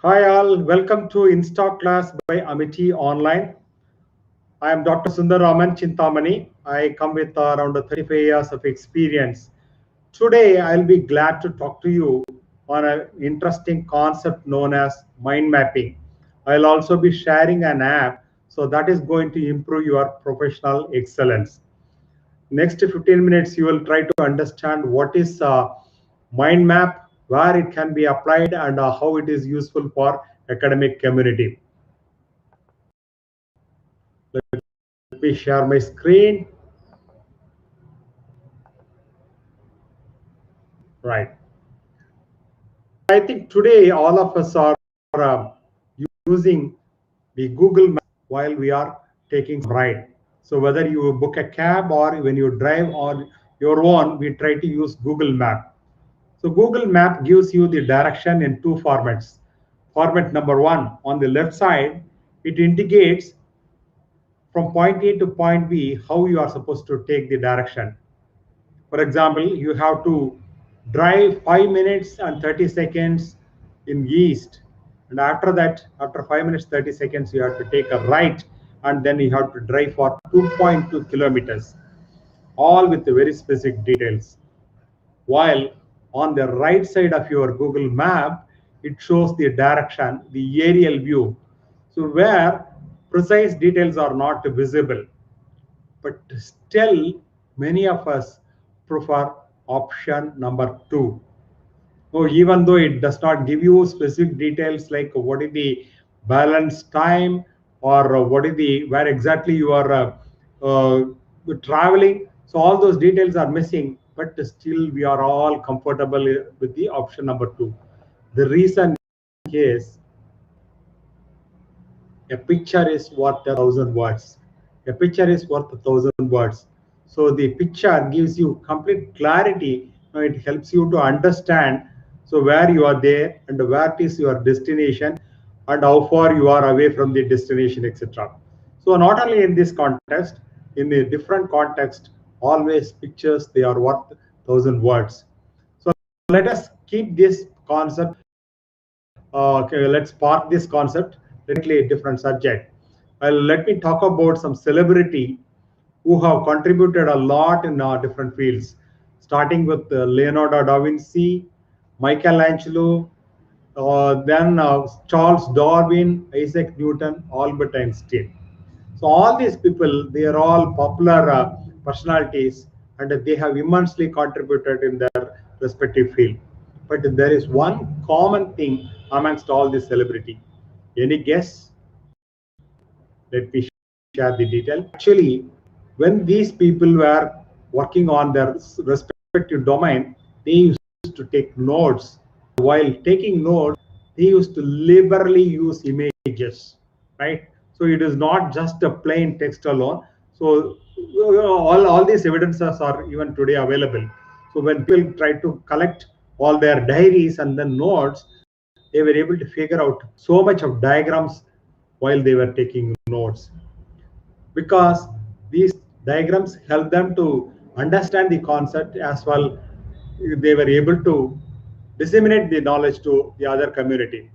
Hi all, welcome to Insta class by Amity online. I am Dr. Sundararaman Chintamani. I come with around 35 years of experience. Today I'll be glad to talk to you on an interesting concept known as mind mapping. I'll also be sharing an app so that is going to improve your professional excellence. Next 15 minutes you will try to understand what is mind map, where it can be applied and how it is useful for academic community. Let me share my screen. Right. I think today all of us are uh, using the Google Map while we are taking some ride. So whether you book a cab or when you drive on your own, we try to use Google Map. So Google Map gives you the direction in two formats. Format number one, on the left side, it indicates from point A to point B how you are supposed to take the direction. For example, you have to drive 5 minutes and 30 seconds in east. And after that, after 5 minutes 30 seconds, you have to take a right and then you have to drive for 2.2 kilometers, all with the very specific details. While on the right side of your Google map, it shows the direction, the aerial view. So where precise details are not visible, but still many of us prefer option number two. So even though it does not give you specific details like what is the balance time or what is the where exactly you are uh, traveling, so all those details are missing, but still we are all comfortable with the option number two. The reason is a picture is worth 1,000 words. A picture is worth 1,000 words. So the picture gives you complete clarity. It helps you to understand so where you are there and where is your destination and how far you are away from the destination, etc. So not only in this context, in a different context, always pictures they are worth 1,000 words. So let us keep this concept. Okay, let's park this concept. Directly a different subject. Let me talk about some celebrity who have contributed a lot in different fields, starting with Leonardo da Vinci, Michelangelo, then Charles Darwin, Isaac Newton, Albert Einstein. So all these people, they are all popular personalities, and they have immensely contributed in their respective field. But there is one common thing amongst all these celebrity. Any guess? Let me share the detail. Actually, when these people were working on their respective domain, they used to take notes. While taking notes, they used to liberally use images, right? So it is not just a plain text alone. So all these evidences are even today available. So when people try to collect all their diaries and then notes, they were able to figure out so much of diagrams while they were taking notes, because these diagrams help them to understand the concept as well. They were able to disseminate the knowledge to the other community.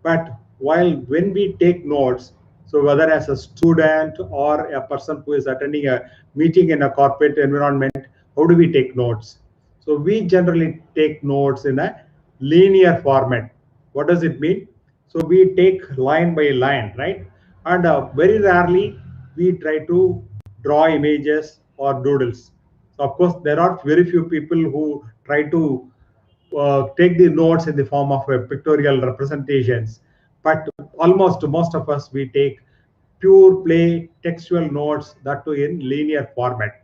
But while when we take notes, so whether as a student or a person who is attending a meeting in a corporate environment, how do we take notes? So we generally take notes in a linear format. What does it mean? So we take line by line, right? And very rarely we try to draw images or doodles. So of course there are very few people who try to take the notes in the form of pictorial representations, but almost most of us we take pure play textual notes, that too in linear format.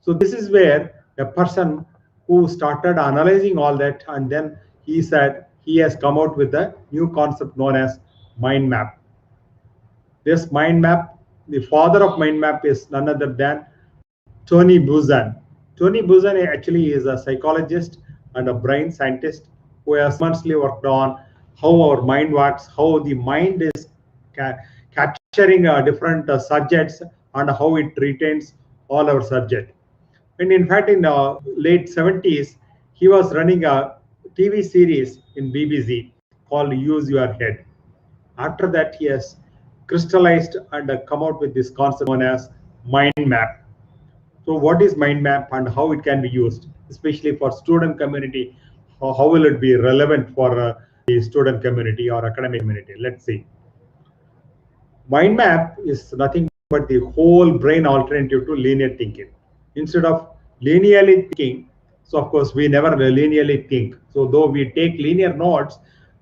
So this is where a person who started analyzing all that, and then he said he has come out with a new concept known as mind map. This mind map, the father of mind map is none other than Tony Buzan. Tony Buzan actually is a psychologist and a brain scientist who has immensely worked on how our mind works, how the mind is ca- capturing different subjects and how it retains all our subject. And in fact, in late 70s, he was running a TV series in BBC called Use Your Head. After that, he has crystallized and come out with this concept known as mind map. So what is mind map and how it can be used, especially for student community? How will it be relevant for the student community or academic community? Let's see. Mind map is nothing but the whole brain alternative to linear thinking. Instead of linearly thinking, so of course we never linearly think. So though we take linear notes,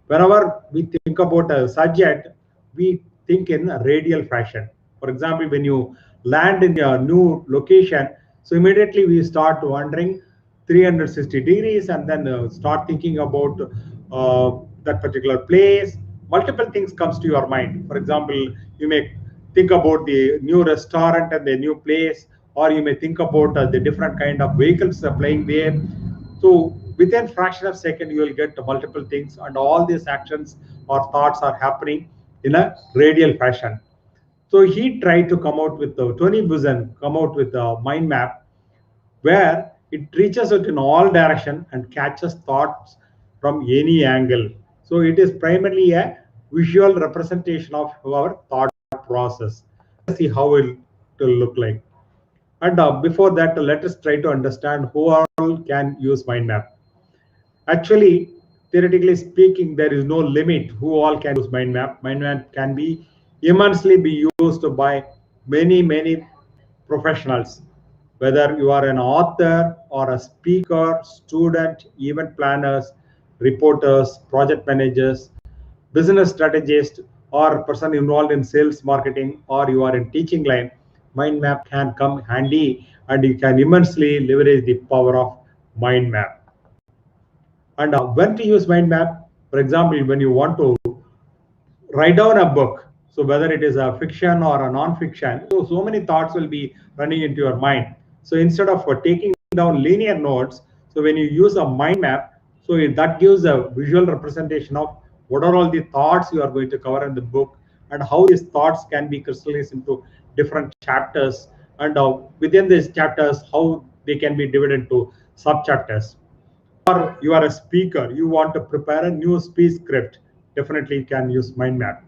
whenever we think about a subject, we think in a radial fashion. For example, when you land in a new location, so immediately we start wondering 360 degrees and then start thinking about that particular place. Multiple things comes to your mind. For example, you may think about the new restaurant and the new place, or you may think about the different kind of vehicles playing there. So within fraction of second you will get multiple things, and all these actions or thoughts are happening in a radial fashion. So he tried to come out with the Tony Buzan come out with a mind map where it reaches out in all direction and catches thoughts from any angle. So it is primarily a visual representation of our thought process. Let's see how it will look like. And before that, let us try to understand who all can use mind map. Actually, theoretically speaking, there is no limit who all can use mind map. Mind map can be immensely be used by many professionals. Whether you are an author or a speaker, student, event planners, reporters, project managers, business strategist, or person involved in sales marketing, or you are in teaching line, mind map can come handy and you can immensely leverage the power of mind map. And when to use mind map? For example, when you want to write down a book, so whether it is a fiction or a non-fiction, so many thoughts will be running into your mind. So instead of taking down linear notes, so when you use a mind map, so that gives a visual representation of what are all the thoughts you are going to cover in the book, and how these thoughts can be crystallized into different chapters, and within these chapters how they can be divided into sub chapters. Or you are a speaker, you want to prepare a new speech script, definitely you can use mind map.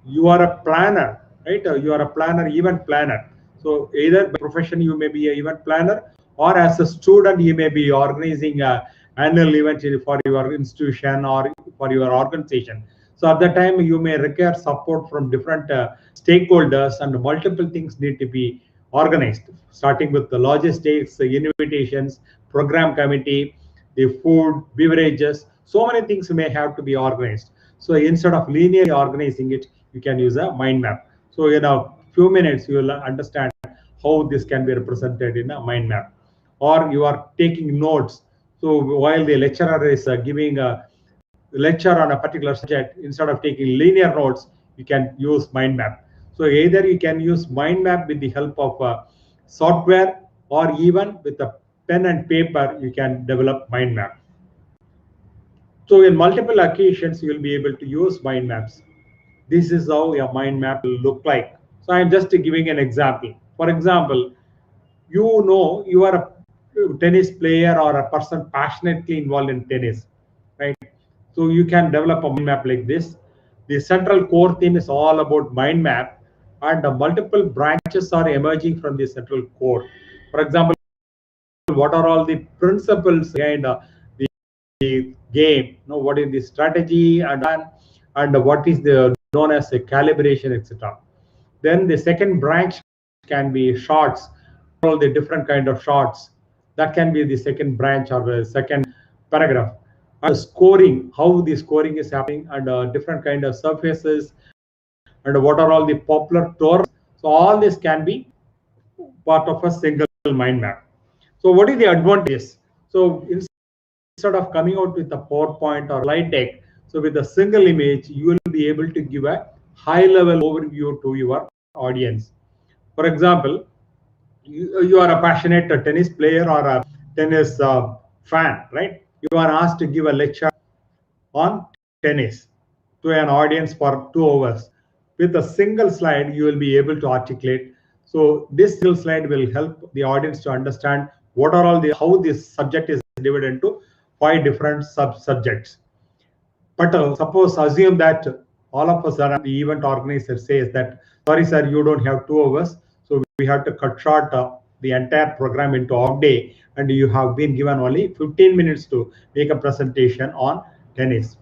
You are a planner, right? You are a planner, event planner. So either by profession you may be an event planner, or as a student you may be organizing a annual event for your institution or for your organization. So at that time you may require support from different stakeholders, and multiple things need to be organized, starting with the logistics, the invitations, program committee, the food, beverages. So many things may have to be organized. So instead of linearly organizing it, you can use a mind map. So in a few minutes, you will understand how this can be represented in a mind map. Or you are taking notes. So while the lecturer is giving a lecture on a particular subject, instead of taking linear notes, you can use mind map. So either you can use mind map with the help of software, or even with a pen and paper, you can develop mind map. So in multiple occasions, you will be able to use mind maps. This is how your mind map will look like. So I'm just giving an example. For example, you know you are a tennis player or a person passionately involved in tennis, right? So you can develop a mind map like this. The central core theme is all about mind map, and multiple branches are emerging from the central core. For example, what are all the principles behind the game? You know, what is the strategy, and what is the known as a calibration, etc. Then the second branch can be shots, all the different kind of shots. That can be the second branch or the second paragraph. And scoring, how the scoring is happening, and different kind of surfaces, and what are all the popular tours. So all this can be part of a single mind map. So what is the advantages? So instead of coming out with a PowerPoint or slide deck, so with a single image, you will be able to give a high level overview to your audience. For example, you are a passionate tennis player or a tennis fan, right? You are asked to give a lecture on tennis to an audience for 2 hours. With a single slide, you will be able to articulate. So this single slide will help the audience to understand what are all the how this subject is divided into 5 different sub subjects. But suppose assume that all of us are the event organizer says that sorry sir, you don't have 2 hours, so we have to cut short the entire program into half day, and you have been given only 15 minutes to make a presentation on tennis.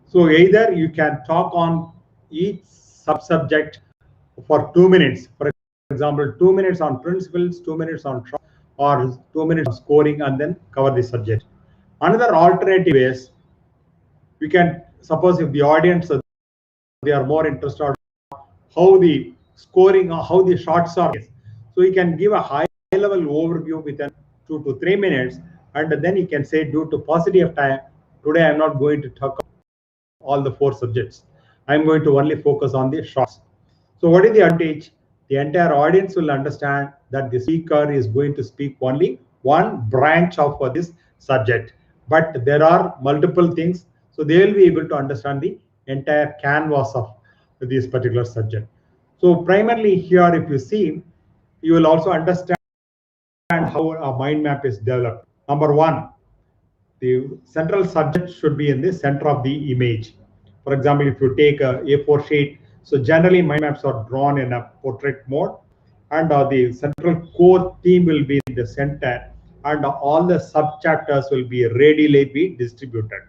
So either you can talk on each sub-subject for 2 minutes. For example, 2 minutes on principles, 2 minutes on shot, or 2 minutes on scoring, and then cover the subject. Another alternative is you can suppose if the audience they are more interested on how the scoring or how the shots are. So you can give a high level overview within 2 to 3 minutes, and then you can say due to paucity of time, today I'm not going to talk all the four subjects. I'm going to only focus on the shots. So what is the advantage? The entire audience will understand that the speaker is going to speak only one branch of this subject, but there are multiple things, so they will be able to understand the entire canvas of this particular subject. So primarily here, if you see, you will also understand how a mind map is developed. Number one, the central subject should be in the center of the image. For example, if you take a A4 sheet, so generally mind maps are drawn in a portrait mode, and the central core theme will be in the center, and all the sub chapters will be radially be distributed.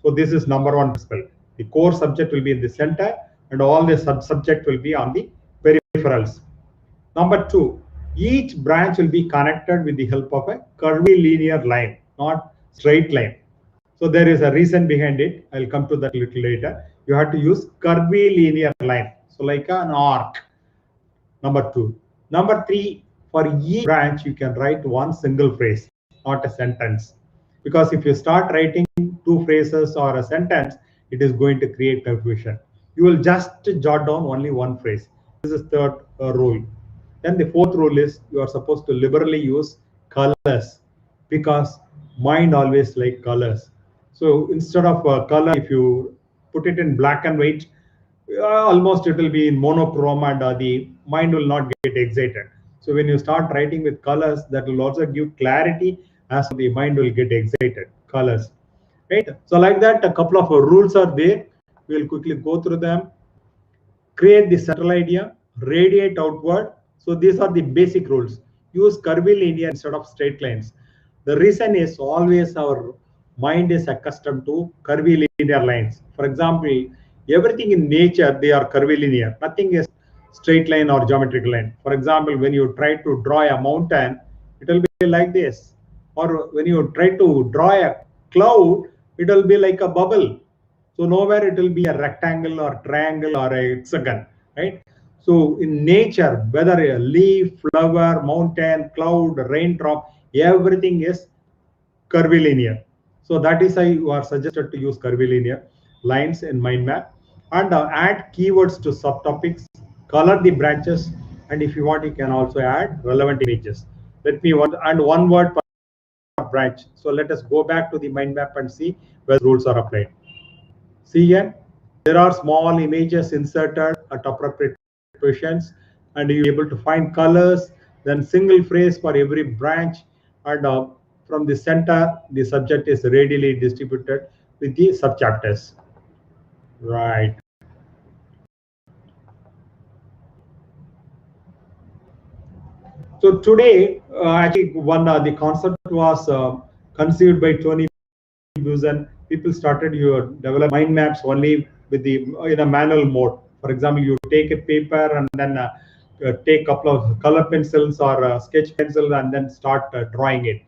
So this is number one principle. The core subject will be in the center, and all the sub subject will be on the peripherals. Number two, each branch will be connected with the help of a curvilinear line, not straight line. So there is a reason behind it. I'll come to that a little later. You have to use curvilinear line. So like an arc. Number two. Number three, for each branch, you can write one single phrase, not a sentence. Because if you start writing two phrases or a sentence, it is going to create confusion. You will just jot down only one phrase. This is third rule. Then the fourth rule is you are supposed to liberally use colors, because mind always like colors. So instead of color, if you put it in black and white, almost it will be in monochrome, and the mind will not get excited. So when you start writing with colors, that will also give clarity, as the mind will get excited. Colors, right? So like that, a couple of rules are there. We'll quickly go through them. Create the central idea, radiate outward. So these are the basic rules. Use curvilinear instead of straight lines. The reason is always our mind is accustomed to curvilinear lines. For example, everything in nature, they are curvilinear. Nothing is straight line or geometrical line. For example, when you try to draw a mountain, it will be like this. Or when you try to draw a cloud, it will be like a bubble. So nowhere it will be a rectangle or triangle or a hexagon, right? So in nature, whether a leaf, flower, mountain, cloud, raindrop, everything is curvilinear. So that is why you are suggested to use curvilinear lines in mind map, and add keywords to subtopics, color the branches, and if you want, you can also add relevant images. Let me one word per branch. So let us go back to the mind map and see where the rules are applied. See here, there are small images inserted at appropriate positions, and you're able to find colors, then single phrase for every branch, and from the center, the subject is radially distributed with the subchapters. Right. So today, actually, one the concept was conceived by Tony Buzan. People started your develop mind maps only with the in a manual mode. For example, you take a paper and then take a couple of color pencils or sketch pencil and then start drawing it,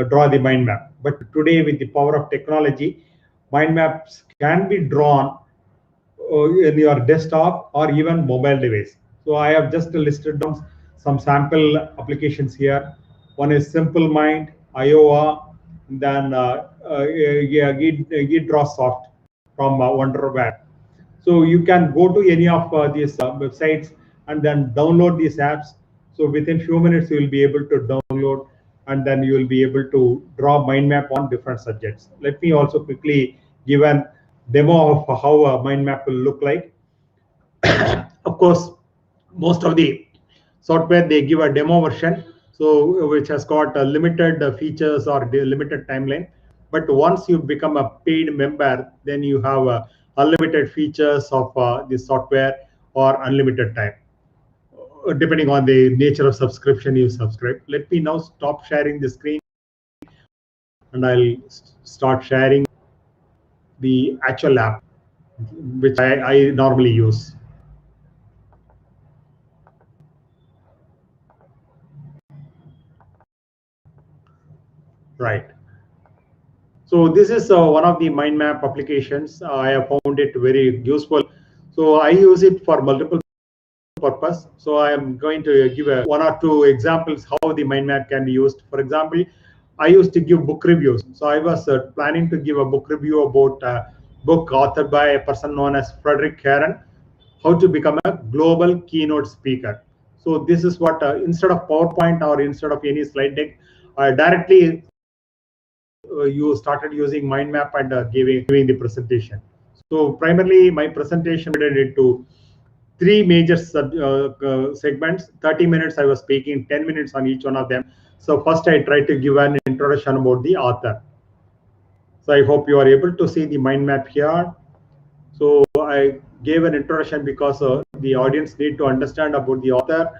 draw the mind map. But today, with the power of technology, mind maps can be drawn in your desktop or even mobile device. So I have just listed down some sample applications here. One is Simple Mind, Iowa, then yeah, Git Draw Soft from Wonderware. So you can go to any of these websites and then download these apps. So within few minutes you will be able to download, and then you will be able to draw mind map on different subjects. Let me also quickly give an demo of how a mind map will look like. Of course, most of the software they give a demo version, so which has got limited features or limited timeline. But once you become a paid member, then you have unlimited features of the software or unlimited time, depending on the nature of subscription you subscribe. Let me now stop sharing the screen and I'll start sharing the actual app which I normally use. Right. So this is one of the mind map applications. I have found it very useful. So I use it for multiple purpose. So I am going to give one or two examples how the mind map can be used. For example, I used to give book reviews. So I was planning to give a book review about a book authored by a person known as Frederick Heron, How to Become a Global Keynote Speaker. So this is what instead of PowerPoint or instead of any slide deck, directly you started using mind map and giving the presentation. So primarily my presentation divided into three major segments. 30 minutes I was speaking, 10 minutes on each one of them. So first I tried to give an introduction about the author. So I hope you are able to see the mind map here. So I gave an introduction because the audience need to understand about the author,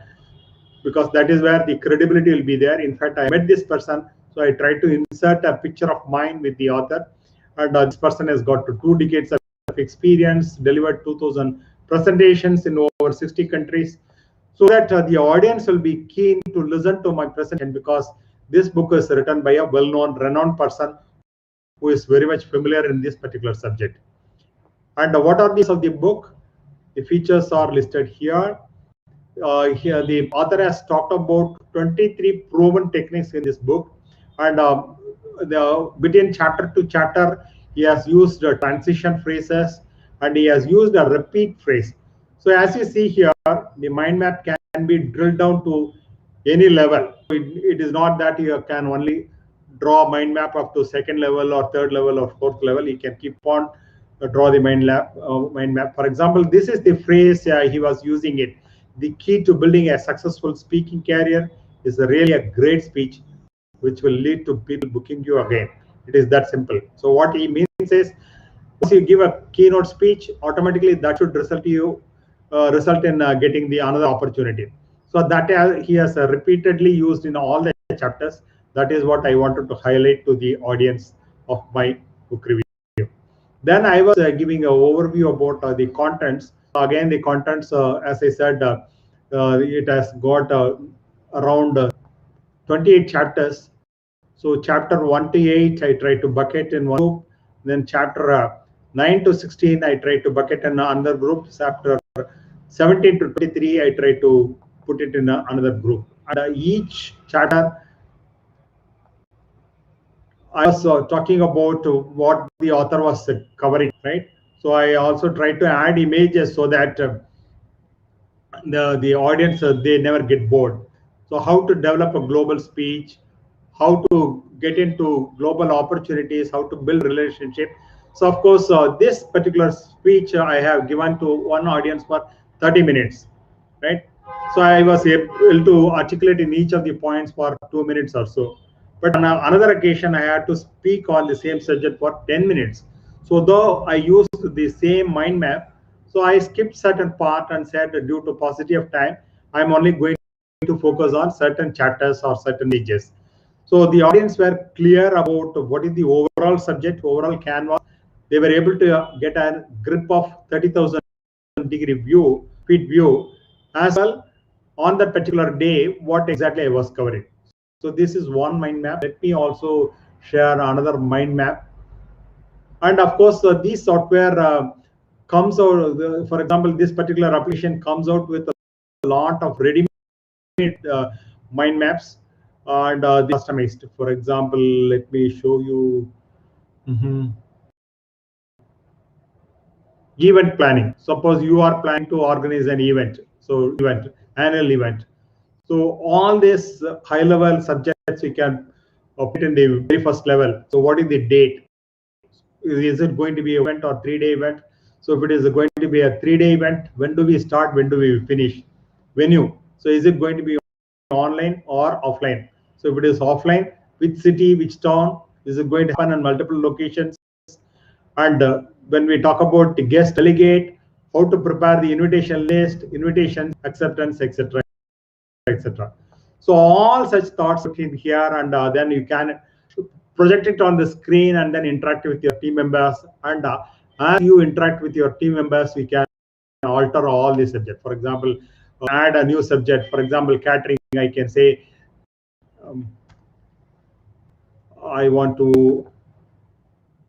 because that is where the credibility will be there. In fact, I met this person, so I tried to insert a picture of mine with the author, and this person has got 2 decades of experience, delivered 2,000 presentations in over 60 countries, so that the audience will be keen to listen to my presentation, because this book is written by a well-known, renowned person who is very much familiar in this particular subject. And what are these of the book? The features are listed here. Here the author has talked about 23 proven techniques in this book, and between chapter to chapter he has used transition phrases and he has used a repeat phrase. So as you see here, the mind map can be drilled down to any level. It is not that you can only draw a mind map up to second level or third level or fourth level. You can keep on draw the mind map. For example, this is the phrase he was using it. The key to building a successful speaking career is really a great speech, which will lead to people booking you again. It is that simple. So what he means is, once you give a keynote speech, automatically that should result in getting the another opportunity. So that he has repeatedly used in all the chapters. That is what I wanted to highlight to the audience of my book review. Then I was giving an overview about the contents. Again, the contents, as I said, it has got around 28 chapters. So chapter 1 to 8, I try to bucket in one group. Then chapter 9 to 16, I try to bucket in another group. Chapter 17 to 23, I try to put it in another group. And each chapter, I was talking about what the author was covering, right? So I also tried to add images so that the audience they never get bored. So how to develop a global speech, how to get into global opportunities, how to build relationship. So of course this particular speech I have given to one audience for 30 minutes, right? So I was able to articulate in each of the points for 2 minutes or so. But on another occasion I had to speak on the same subject for 10 minutes. So though I used the same mind map, so I skipped certain part and said due to paucity of time, I'm only going to focus on certain chapters or certain pages. So the audience were clear about what is the overall subject, overall canvas. They were able to get a grip of 30,000 degree view, feet view, as well on that particular day, what exactly I was covering. So this is one mind map. Let me also share another mind map. And of course, these software comes out, for example, this particular application comes out with a lot of ready-made mind maps, and they customized. For example, let me show you. Mhm. Event planning. Suppose you are planning to organize an event, so annual event. So all these high-level subjects we can put in the very first level. So what is the date? Is it going to be an event or 3-day event? So if it is going to be a 3-day event, when do we start, when do we finish? Venue, so is it going to be online or offline? So if it is offline, which city, which town, This is going to happen in multiple locations. And when we talk about the guest delegate, how to prepare the invitation list, invitation acceptance, etc., etc. So all such thoughts in here, and then you can project it on the screen and then interact with your team members. And as you interact with your team members, we can alter all the subject. For example, add a new subject. For example, catering. I can say I want to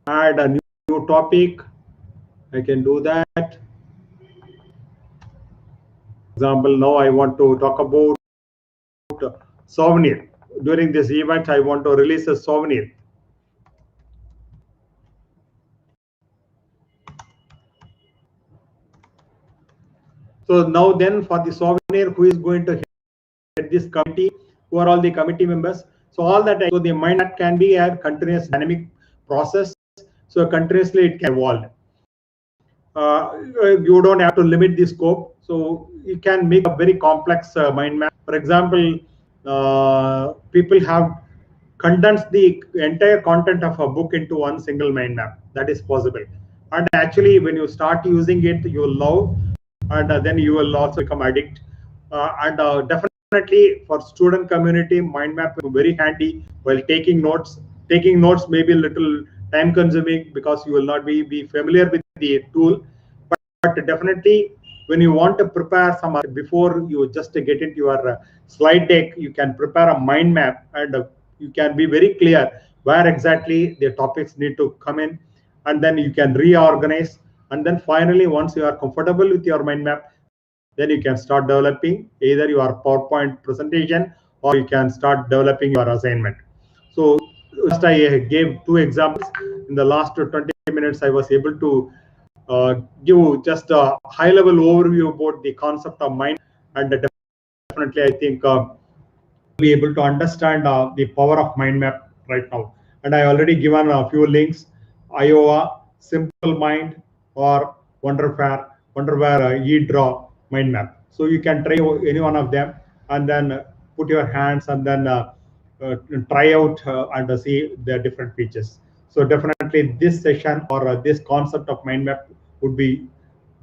add a new topic. I can do that. For example, now I want to talk about souvenir. During this event, I want to release a souvenir. So now then for the souvenir, who is going to head this committee? Who are all the committee members? So all that, so the mind map can be a continuous dynamic process. So continuously it can evolve. You don't have to limit the scope. So you can make a very complex mind map. For example, people have condensed the entire content of a book into one single mind map. That is possible. And actually, when you start using it, you will love, and then you will also become addict. And definitely for student community, mind map is very handy while taking notes. Taking notes may be a little time consuming because you will not be familiar with the tool, but definitely when you want to prepare some before you just get into your slide deck, you can prepare a mind map, and you can be very clear where exactly the topics need to come in, and then you can reorganize. And then finally, once you are comfortable with your mind map, then you can start developing either your PowerPoint presentation or you can start developing your assignment. So just I gave two examples. In the last 20 minutes, I was able to give just a high level overview about the concept of mind. And definitely I think be able to understand the power of mind map right now. And I already given a few links: Iowa, Simple Mind, or Wonderware E-Draw mind map. So you can try any one of them and then put your hands and then try out and see the different features. So definitely this session or this concept of mind map would be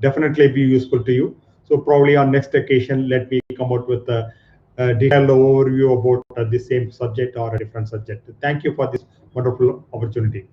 definitely be useful to you. So probably on next occasion, let me come out with a detailed overview about the same subject or a different subject. Thank you for this wonderful opportunity.